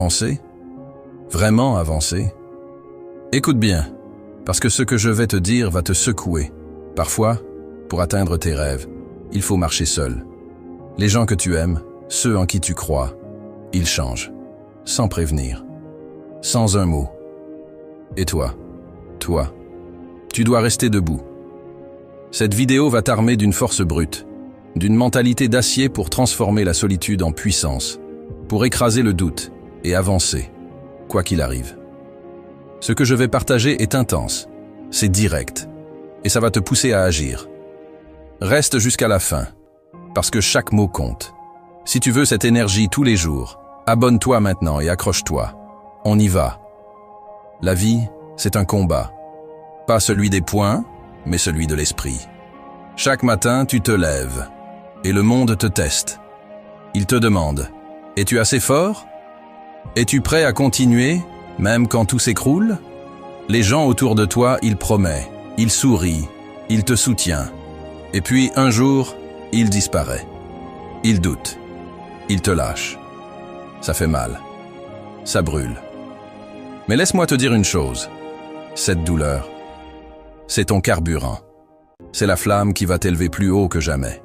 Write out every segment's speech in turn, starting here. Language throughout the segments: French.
Avancer? Vraiment avancer? Écoute bien, parce que ce que je vais te dire va te secouer. Parfois, pour atteindre tes rêves, il faut marcher seul. Les gens que tu aimes, ceux en qui tu crois, ils changent, sans prévenir, sans un mot. Et toi, tu dois rester debout. Cette vidéo va t'armer d'une force brute, d'une mentalité d'acier pour transformer la solitude en puissance, pour écraser le doute et avancer, quoi qu'il arrive. Ce que je vais partager est intense, c'est direct, et ça va te pousser à agir. Reste jusqu'à la fin, parce que chaque mot compte. Si tu veux cette énergie tous les jours, abonne-toi maintenant et accroche-toi. On y va. La vie, c'est un combat. Pas celui des poings, mais celui de l'esprit. Chaque matin, tu te lèves, et le monde te teste. Il te demande, es-tu assez fort? Es-tu prêt à continuer, même quand tout s'écroule? Les gens autour de toi, ils promettent, ils sourient, ils te soutiennent. Et puis, un jour, il disparaît. Il doute. Il te lâche. Ça fait mal. Ça brûle. Mais laisse-moi te dire une chose. Cette douleur, c'est ton carburant. C'est la flamme qui va t'élever plus haut que jamais.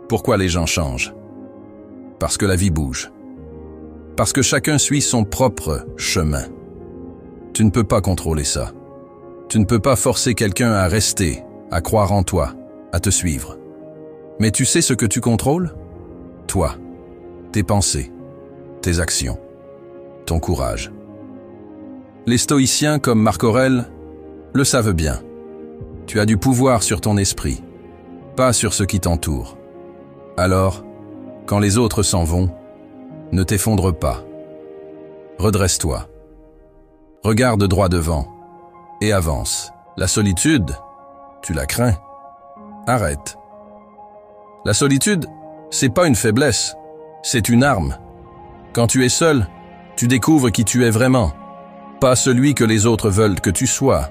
Pourquoi les gens changent? Parce que la vie bouge. Parce que chacun suit son propre chemin. Tu ne peux pas contrôler ça. Tu ne peux pas forcer quelqu'un à rester, à croire en toi, à te suivre. Mais tu sais ce que tu contrôles? Toi, tes pensées, tes actions, ton courage. Les stoïciens comme Marc Aurèle le savent bien. Tu as du pouvoir sur ton esprit, pas sur ce qui t'entoure. Alors, quand les autres s'en vont, ne t'effondre pas. Redresse-toi. Regarde droit devant et avance. La solitude, tu la crains. Arrête. La solitude, c'est pas une faiblesse, c'est une arme. Quand tu es seul, tu découvres qui tu es vraiment. Pas celui que les autres veulent que tu sois.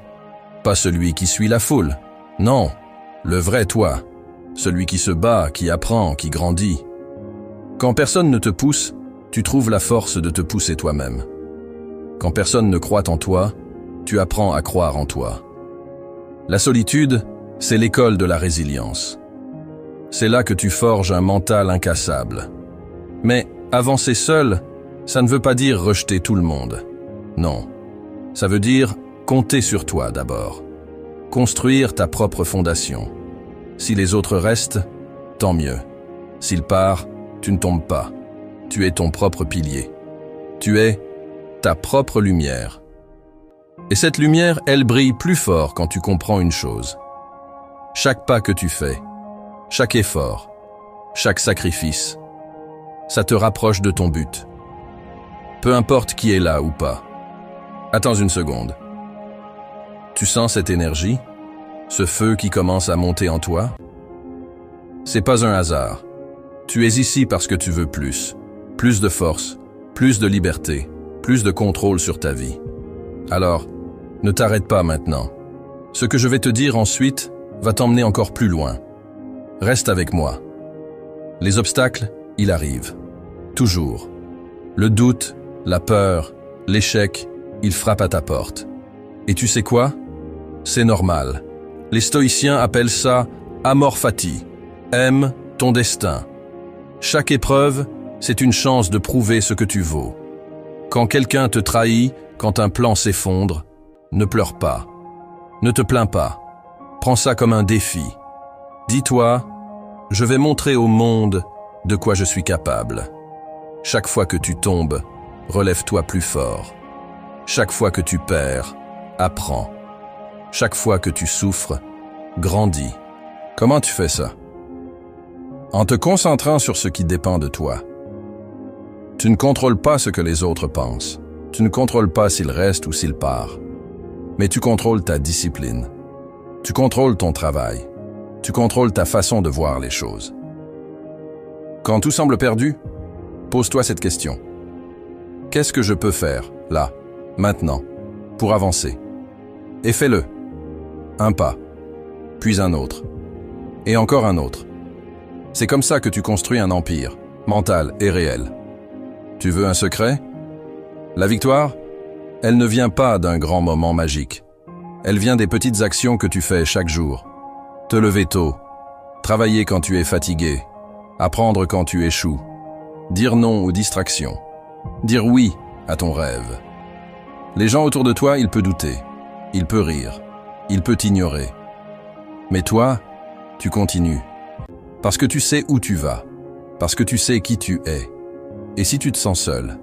Pas celui qui suit la foule. Non, le vrai toi. Celui qui se bat, qui apprend, qui grandit. Quand personne ne te pousse, tu trouves la force de te pousser toi-même. Quand personne ne croit en toi, tu apprends à croire en toi. La solitude, c'est l'école de la résilience. C'est là que tu forges un mental incassable. Mais avancer seul, ça ne veut pas dire rejeter tout le monde. Non, ça veut dire compter sur toi d'abord. Construire ta propre fondation. Si les autres restent, tant mieux. S'ils partent, tu ne tombes pas. Tu es ton propre pilier. Tu es ta propre lumière. Et cette lumière, elle brille plus fort quand tu comprends une chose. Chaque pas que tu fais, chaque effort, chaque sacrifice, ça te rapproche de ton but. Peu importe qui est là ou pas. Attends une seconde. Tu sens cette énergie? Ce feu qui commence à monter en toi? C'est pas un hasard. Tu es ici parce que tu veux plus. Plus de force, plus de liberté, plus de contrôle sur ta vie. Alors, ne t'arrête pas maintenant. Ce que je vais te dire ensuite va t'emmener encore plus loin. Reste avec moi. Les obstacles, ils arrivent. Toujours. Le doute, la peur, l'échec, ils frappent à ta porte. Et tu sais quoi? C'est normal. Les stoïciens appellent ça amor fati. Aime ton destin. Chaque épreuve, c'est une chance de prouver ce que tu vaux. Quand quelqu'un te trahit, quand un plan s'effondre, ne pleure pas. Ne te plains pas. Prends ça comme un défi. Dis-toi, je vais montrer au monde de quoi je suis capable. Chaque fois que tu tombes, relève-toi plus fort. Chaque fois que tu perds, apprends. Chaque fois que tu souffres, grandis. Comment tu fais ça? En te concentrant sur ce qui dépend de toi. Tu ne contrôles pas ce que les autres pensent. Tu ne contrôles pas s'ils restent ou s'ils partent. Mais tu contrôles ta discipline. Tu contrôles ton travail. Tu contrôles ta façon de voir les choses. Quand tout semble perdu, pose-toi cette question. Qu'est-ce que je peux faire, là, maintenant, pour avancer? Et fais-le. Un pas, puis un autre, et encore un autre. C'est comme ça que tu construis un empire, mental et réel. Tu veux un secret? La victoire, elle ne vient pas d'un grand moment magique. Elle vient des petites actions que tu fais chaque jour. Te lever tôt, travailler quand tu es fatigué, apprendre quand tu échoues, dire non aux distractions, dire oui à ton rêve. Les gens autour de toi, ils peuvent douter, ils peuvent rire, ils peuvent t'ignorer. Mais toi, tu continues. Parce que tu sais où tu vas, parce que tu sais qui tu es. Et si tu te sens seul,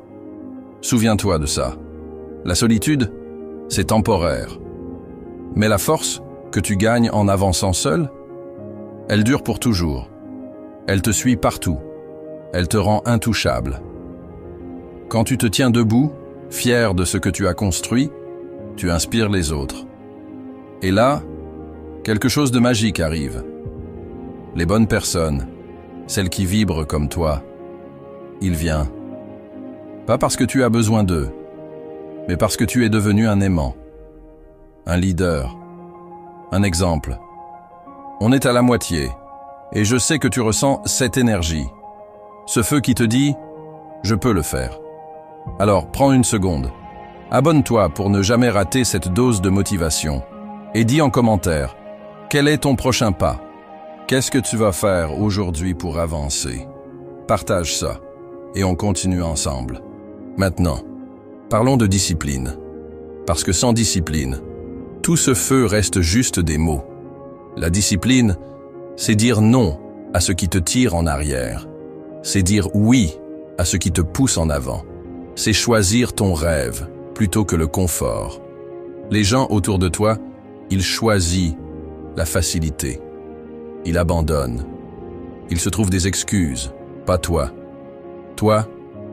souviens-toi de ça. La solitude, c'est temporaire. Mais la force que tu gagnes en avançant seul, elle dure pour toujours. Elle te suit partout. Elle te rend intouchable. Quand tu te tiens debout, fier de ce que tu as construit, tu inspires les autres. Et là, quelque chose de magique arrive. Les bonnes personnes, celles qui vibrent comme toi, il vient. Pas parce que tu as besoin d'eux, mais parce que tu es devenu un aimant, un leader, un exemple. On est à la moitié, et je sais que tu ressens cette énergie, ce feu qui te dit « je peux le faire ». Alors, prends une seconde, abonne-toi pour ne jamais rater cette dose de motivation, et dis en commentaire, quel est ton prochain pas? Qu'est-ce que tu vas faire aujourd'hui pour avancer? Partage ça, et on continue ensemble. Maintenant, parlons de discipline. Parce que sans discipline, tout ce feu reste juste des mots. La discipline, c'est dire non à ce qui te tire en arrière. C'est dire oui à ce qui te pousse en avant. C'est choisir ton rêve plutôt que le confort. Les gens autour de toi, ils choisissent la facilité. Ils abandonnent. Ils se trouvent des excuses, pas toi. Toi,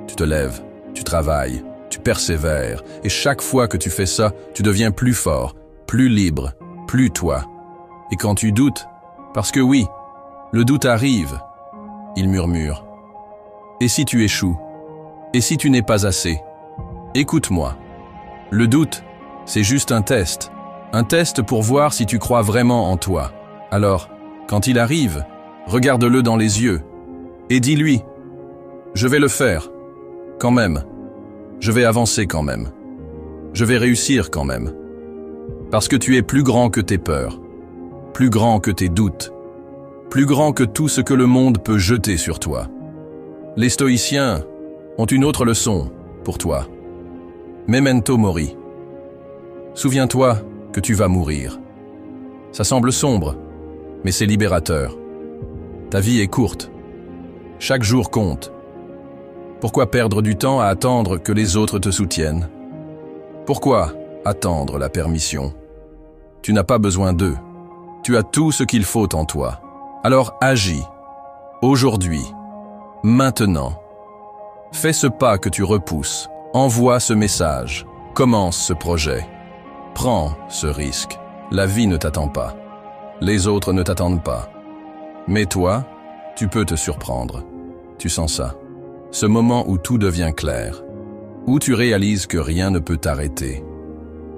tu te lèves, tu travailles, tu persévères, et chaque fois que tu fais ça, tu deviens plus fort, plus libre, plus toi. Et quand tu doutes, parce que oui, le doute arrive, il murmure. Et si tu échoues? Et si tu n'es pas assez? Écoute-moi. Le doute, c'est juste un test pour voir si tu crois vraiment en toi. Alors, quand il arrive, regarde-le dans les yeux et dis-lui « Je vais le faire, quand même. Je vais avancer quand même. Je vais réussir quand même. » Parce que tu es plus grand que tes peurs, plus grand que tes doutes, plus grand que tout ce que le monde peut jeter sur toi. Les stoïciens ont une autre leçon pour toi. Memento mori. Souviens-toi que tu vas mourir. Ça semble sombre, mais c'est libérateur. Ta vie est courte. Chaque jour compte. Pourquoi perdre du temps à attendre que les autres te soutiennent? Pourquoi attendre la permission? Tu n'as pas besoin d'eux. Tu as tout ce qu'il faut en toi. Alors agis. Aujourd'hui. Maintenant. Fais ce pas que tu repousses. Envoie ce message. Commence ce projet. Prends ce risque. La vie ne t'attend pas. Les autres ne t'attendent pas. Mais toi, tu peux te surprendre. Tu sens ça. Ce moment où tout devient clair. Où tu réalises que rien ne peut t'arrêter.